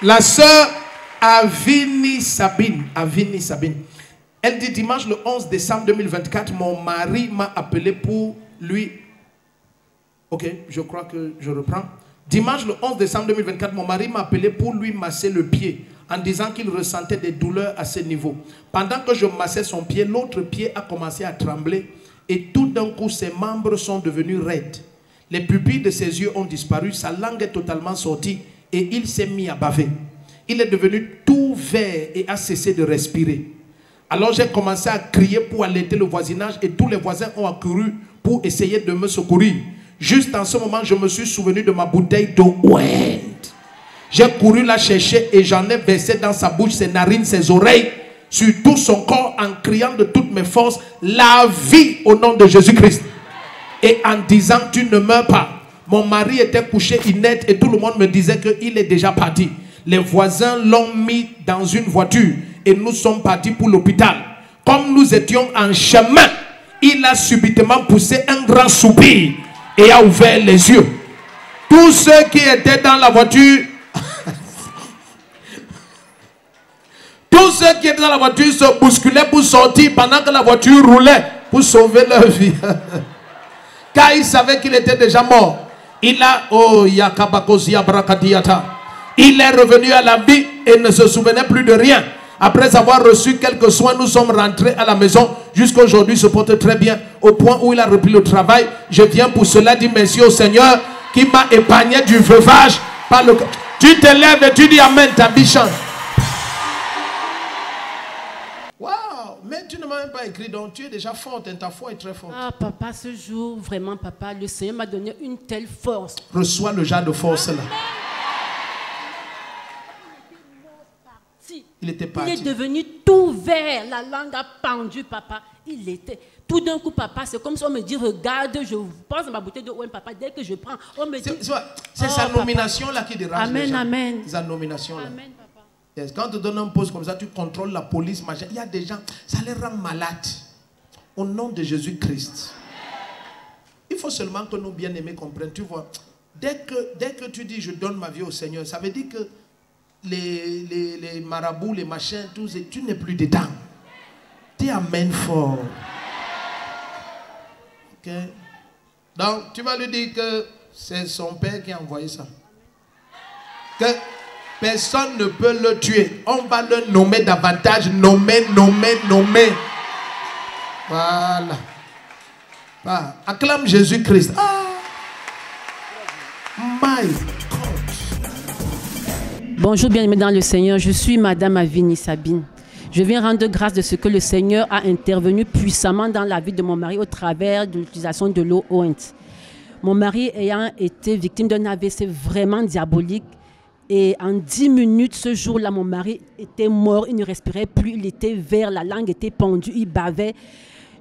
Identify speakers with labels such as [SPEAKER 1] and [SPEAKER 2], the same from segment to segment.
[SPEAKER 1] La sœur Avini Sabine. Elle dit dimanche le 11 décembre 2024, mon mari m'a appelé pour lui. Ok, je crois que je reprends. Dimanche le 11 décembre 2024, mon mari m'a appelé pour lui masser le pied en disant qu'il ressentait des douleurs à ce niveau. Pendant que je massais son pied, l'autre pied a commencé à trembler et tout d'un coup ses membres sont devenus raides. Les pupilles de ses yeux ont disparu, sa langue est totalement sortie et il s'est mis à baver. Il est devenu tout vert et a cessé de respirer. Alors j'ai commencé à crier pour alerter le voisinage et tous les voisins ont accouru pour essayer de me secourir. Juste en ce moment, je me suis souvenu de ma bouteille d'eau. J'ai couru la chercher et j'en ai versé dans sa bouche, ses narines, ses oreilles, sur tout son corps en criant de toutes mes forces, la vie au nom de Jésus-Christ. Et en disant, tu ne meurs pas. Mon mari était couché inerte et tout le monde me disait qu'il est déjà parti. Les voisins l'ont mis dans une voiture et nous sommes partis pour l'hôpital. Comme nous étions en chemin, il a subitement poussé un grand soupir et a ouvert les yeux. Tous ceux qui étaient dans la voiture, tous ceux qui étaient dans la voiture se bousculaient pour sortir pendant que la voiture roulait pour sauver leur vie. Car ils savaient qu'il était déjà mort. Il a, il est revenu à la vie et ne se souvenait plus de rien. Après avoir reçu quelques soins, nous sommes rentrés à la maison. Jusqu'à aujourd'hui, il se porte très bien. Au point où il a repris le travail. Je viens pour cela dire merci au Seigneur qui m'a épargné du veuvage. Par le... Tu te lèves et tu dis Amen, ta vie change. Waouh, mais tu ne m'as même pas écrit, donc tu es déjà forte, ta foi est très forte.
[SPEAKER 2] Ah, papa, ce jour, vraiment, papa, le Seigneur m'a donné une telle force.
[SPEAKER 1] Reçois le genre de force là. Il était parti.
[SPEAKER 2] Il est devenu tout vert, la langue a pendu, papa. Il était. Tout d'un coup, papa, c'est comme si on me dit, regarde, je pense à ma bouteille de wine, papa. Dès que je prends, on me dit.
[SPEAKER 1] C'est sa nomination là qui dérange.
[SPEAKER 2] Amen,
[SPEAKER 1] les gens.
[SPEAKER 2] amen.
[SPEAKER 1] C'est sa nomination là.
[SPEAKER 2] Amen, papa.
[SPEAKER 1] Yes. Quand on te donne un poste comme ça, tu contrôles la police, machin. Il y a des gens, ça les rend malades. Au nom de Jésus-Christ. Il faut seulement que nos bien-aimés comprennent. Tu vois, dès que tu dis je donne ma vie au Seigneur, ça veut dire que les marabouts, les machins, tous, tu n'es plus dedans. Dis Amen fort. Ok. Donc, tu vas lui dire que c'est son père qui a envoyé ça. Que personne ne peut le tuer. On va le nommer davantage. Nommer. Voilà. Ah, acclame Jésus-Christ. Ah. My God.
[SPEAKER 2] Bonjour bien-aimés dans le Seigneur, je suis Madame Avini Sabine. Je viens rendre grâce de ce que le Seigneur a intervenu puissamment dans la vie de mon mari au travers de l'utilisation de l'eau ointe. Mon mari ayant été victime d'un AVC vraiment diabolique et en 10 minutes ce jour-là, mon mari était mort, il ne respirait plus, il était vert, la langue était pendue, il bavait.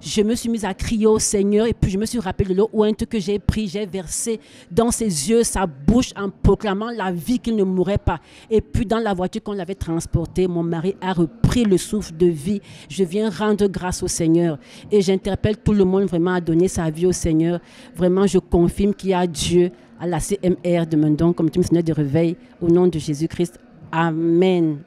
[SPEAKER 2] Je me suis mise à crier au Seigneur et puis je me suis rappelé de l'eau ointe que j'ai pris, j'ai versé dans ses yeux, sa bouche en proclamant la vie qu'il ne mourrait pas. Et puis dans la voiture qu'on l'avait transporté, mon mari a repris le souffle de vie. Je viens rendre grâce au Seigneur et j'interpelle tout le monde vraiment à donner sa vie au Seigneur. Vraiment, je confirme qu'il y a Dieu à la CMR de Mendon comme missionnaire de réveil au nom de Jésus-Christ. Amen.